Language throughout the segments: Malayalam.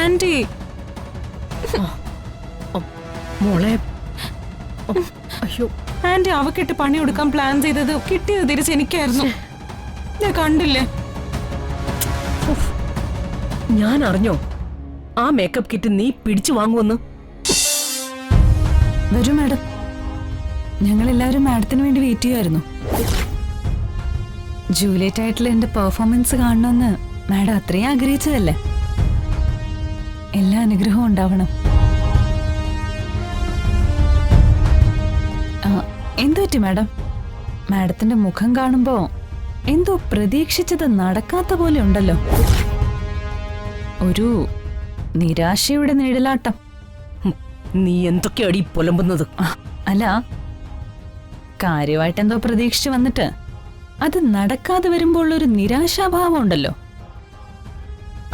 ആന്റി മോളെ അയ്യോ ആന്റി അവക്കിട്ട് പണി കൊടുക്കാൻ പ്ലാൻ ചെയ്തത് കിട്ടിയത് തിരിച്ച് എനിക്കായിരുന്നു. ഞാൻ കണ്ടില്ലേ? ഞാൻ അറിഞ്ഞോ ആ മേക്കപ്പ് കിറ്റ് നീ പിടിച്ചു വാങ്ങുമെന്ന്? വരൂ മാഡം, ഞങ്ങളെല്ലാവരും മാഡത്തിന് വേണ്ടി വെയിറ്റ് ചെയ്യുമായിരുന്നു. ജൂലിയറ്റ് ആയിട്ടുള്ള എന്റെ പെർഫോമൻസ് കാണണമെന്ന് മാഡം അത്രയും ആഗ്രഹിച്ചതല്ലേ? എല്ലാ അനുഗ്രഹവും ഉണ്ടാവണം. എന്തു പറ്റി മാഡം? മാഡത്തിന്റെ മുഖം കാണുമ്പോ എന്തോ പ്രതീക്ഷിച്ചത് നടക്കാത്ത പോലെ ഉണ്ടല്ലോ. ഒരു നിരാശയുടെ നിഴലാട്ടം. നീ എന്തൊക്കെയാടി പുലമ്പുന്നത്? അല്ല, കാര്യമായിട്ടെന്തോ പ്രതീക്ഷിച്ചു വന്നിട്ട് അത് നടക്കാതെ വരുമ്പോൾ ഒരു നിരാശാഭാവം ഉണ്ടല്ലോ.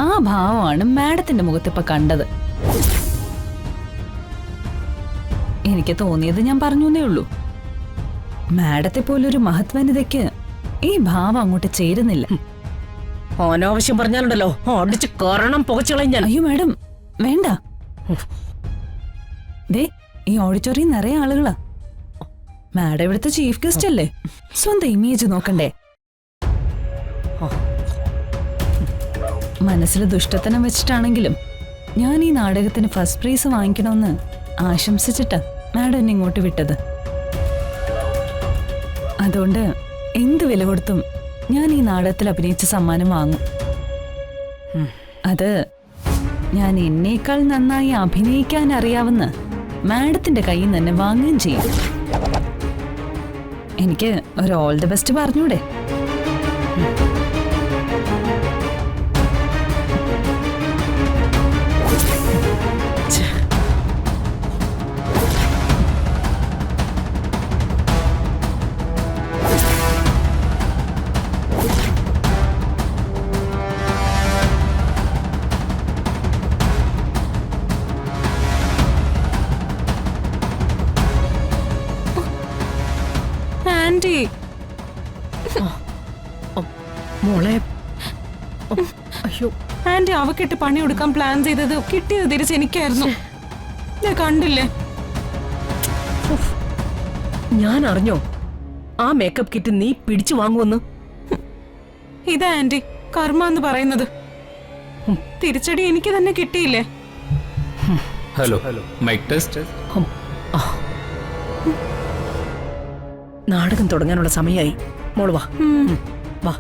ആ ഭാവമാണ് മാഡത്തിന്റെ മുഖത്തിപ്പോ കണ്ടത്. എനിക്ക് തോന്നിയത് ഞാൻ പറഞ്ഞേ ഉള്ളൂ. മാഡത്തെ പോലൊരു മഹത്വനിതയ്ക്ക് ഈ ഭാവം അങ്ങോട്ട് ചേരുന്നില്ല. അനാവശ്യം പറഞ്ഞാലുണ്ടല്ലോ അടിച്ച് കാരണം പുകച്ചുകളഞ്ഞാൽ. അയ്യോ മാഡം വേണ്ട. ദേ, ഈ ഓഡിറ്റോറിയം നിറയെ ആളുകളാ. മാഡം ഇവിടുത്തെ ചീഫ് ഗസ്റ്റ് അല്ലേ, സ്വന്തം ഇമേജ് നോക്കണ്ടേ? മനസ്സിൽ ദുഷ്ടത്തനം വെച്ചിട്ടാണെങ്കിലും ഞാൻ ഈ നാടകത്തിന് ഫസ്റ്റ് പ്രൈസ് വാങ്ങിക്കണമെന്ന് ആശംസിച്ചിട്ടാ മാഡം എന്നെ ഇങ്ങോട്ട് വിട്ടത്. അതുകൊണ്ട് എന്ത് വില കൊടുത്തും ഞാൻ ഈ നാടകത്തിൽ അഭിനയിച്ച സമ്മാനം വാങ്ങും. അത് ഞാൻ എന്നേക്കാൾ നന്നായി അഭിനയിക്കാൻ അറിയാവുന്ന മാഡത്തിന്റെ കയ്യിൽ നിന്ന് തന്നെ വാങ്ങുകയും ചെയ്യും. എനിക്ക് ഒരു ഓൾ ദി ബെസ്റ്റ് പറഞ്ഞൂടെ? ആന്റി മോളെ അയ്യോ ആന്റി അവക്കിട്ട് പണി കൊടുക്കാൻ പ്ലാൻ ചെയ്തത് കിട്ടിയത് തിരിച്ച് എനിക്കായിരുന്നു. ഞാൻ കണ്ടില്ലേ? ഞാൻ അറിഞ്ഞോ ആ മേക്കപ്പ് കിറ്റ് നീ പിടിച്ചു വാങ്ങുമെന്ന്? ഇതാ ആന്റി കർമ്മ എന്ന് പറയുന്നത്. തിരിച്ചടി എനിക്ക് തന്നെ കിട്ടിയില്ലേ? Hello mic test. നാടകം തുടങ്ങാനുള്ള സമയമായി. മോള് വാ വാ.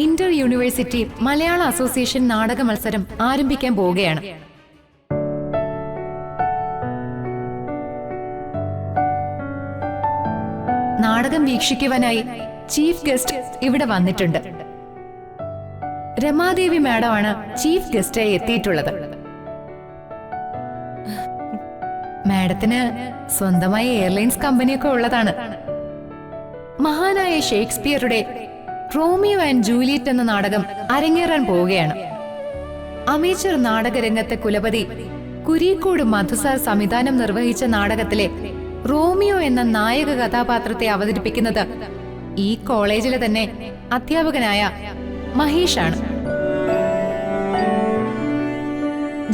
ഇന്റർ യൂണിവേഴ്സിറ്റി മലയാള അസോസിയേഷൻ നാടക മത്സരം ആരംഭിക്കാൻ പോവുകയാണ്. നാടകം വീക്ഷിക്കുവാനായി ചീഫ് ഗസ്റ്റ് ഇവിടെ വന്നിട്ടുണ്ട്. രമാദേവി മാഡമാണ് ചീഫ് ഗസ്റ്റായി എത്തിയിട്ടുള്ളത്. മാഡത്തിന് സ്വന്തമായ എയർലൈൻസ് കമ്പനിയൊക്കെ ഉള്ളതാണ്. മഹാനായ ഷേക്സ്പിയറുടെ റോമിയോ ആൻഡ് ജൂലിയറ്റ് എന്ന നാടകം അരങ്ങേറാൻ പോവുകയാണ്. അമേച്ചർ നാടകരംഗത്തെ കുലപതി കുരീക്കോട് മധുസാർ സംവിധാനം നിർവഹിച്ച നാടകത്തിലെ റോമിയോ എന്ന നായക കഥാപാത്രത്തെ അവതരിപ്പിക്കുന്നത് ഈ കോളേജിലെ തന്നെ അധ്യാപകനായ മഹേഷാണ്.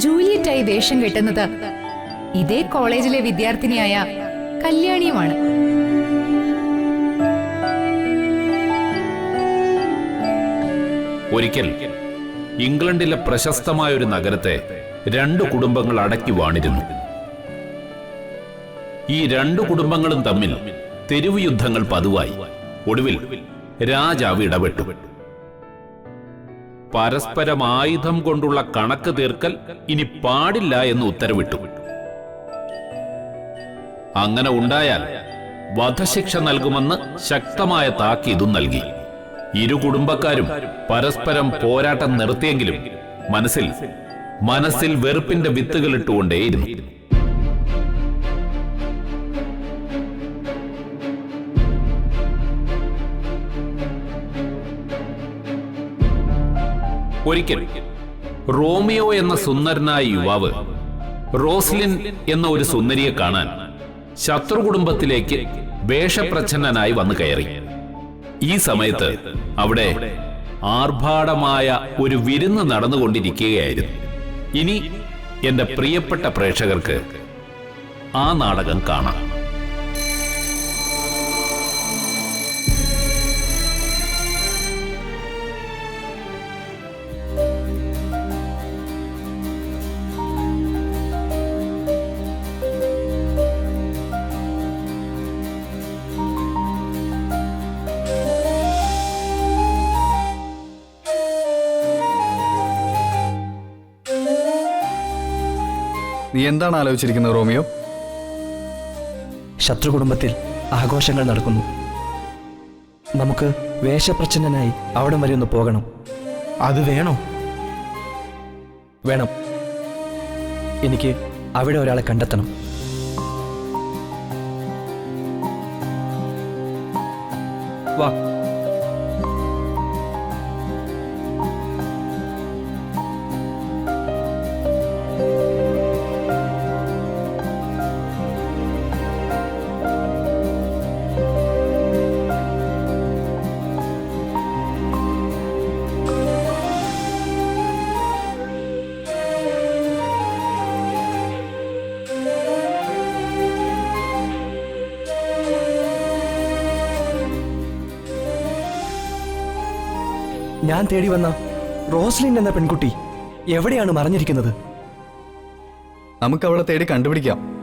ജൂലിയറ്റായി വേഷം കെട്ടുന്നത് ഇതേ കോളേജിലെ വിദ്യാർത്ഥിനിയായ കല്യാണിയുമാണ്. ഒരിക്കൽ ഇംഗ്ലണ്ടിലെ പ്രശസ്തമായ ഒരു നഗരത്തെ രണ്ടു കുടുംബങ്ങൾ അടക്കി വാണിരുന്നു. ഈ രണ്ടു കുടുംബങ്ങളും തമ്മിൽ തെരുവ് യുദ്ധങ്ങൾ പതിവായി. ഒടുവിൽ രാജാവ് ഇടപെട്ടു. പരസ്പരം ആയുധം കൊണ്ടുള്ള കണക്ക് തീർക്കൽ ഇനി പാടില്ല എന്ന് ഉത്തരവിട്ടു. അങ്ങനെ ഉണ്ടായാൽ വധശിക്ഷ നൽകുമെന്ന് ശക്തമായ താക്കീതും നൽകി. ഇരു കുടുംബക്കാരും പരസ്പരം പോരാട്ടം നിർത്തിയെങ്കിലും മനസ്സിൽ വെറുപ്പിന്റെ വിത്തുകൾ ഇട്ടുകൊണ്ടേയിരുന്നു. ഒരിക്കൽ റോമിയോ എന്ന സുന്ദരനായ യുവാവ് റോസ്ലിൻ എന്ന ഒരു സുന്ദരിയെ കാണാൻ ശത്രു കുടുംബത്തിലേക്ക് വേഷപ്രച്ഛന്നനായി വന്നു കയറി. ഈ സമയത്ത് അവിടെ ആർഭാടമായ ഒരു വിരുന്ന് നടന്നുകൊണ്ടിരിക്കുകയായിരുന്നു. ഇനി എന്റെ പ്രിയപ്പെട്ട പ്രേക്ഷകർക്ക് ആ നാടകം കാണാം. നീ എന്താണ് ആലോചിച്ചിരിക്കുന്നത് റോമിയോ? ശത്രു കുടുംബത്തിൽ ആഘോഷങ്ങൾ നടക്കുന്നു. നമുക്ക് വേഷപ്രച്ഛന്നനായി അവിടം വരെ ഒന്ന് പോകണം. അത് വേണോ? വേണം. എനിക്ക് അവിടെ ഒരാളെ കണ്ടെത്തണം. വാ. ഞാൻ തേടി വന്ന റോസ്ലിൻ എന്ന പെൺകുട്ടി എവിടെയാണ് മറഞ്ഞിരിക്കുന്നത്? നമുക്ക് അവളെ തേടി കണ്ടുപിടിക്കാം.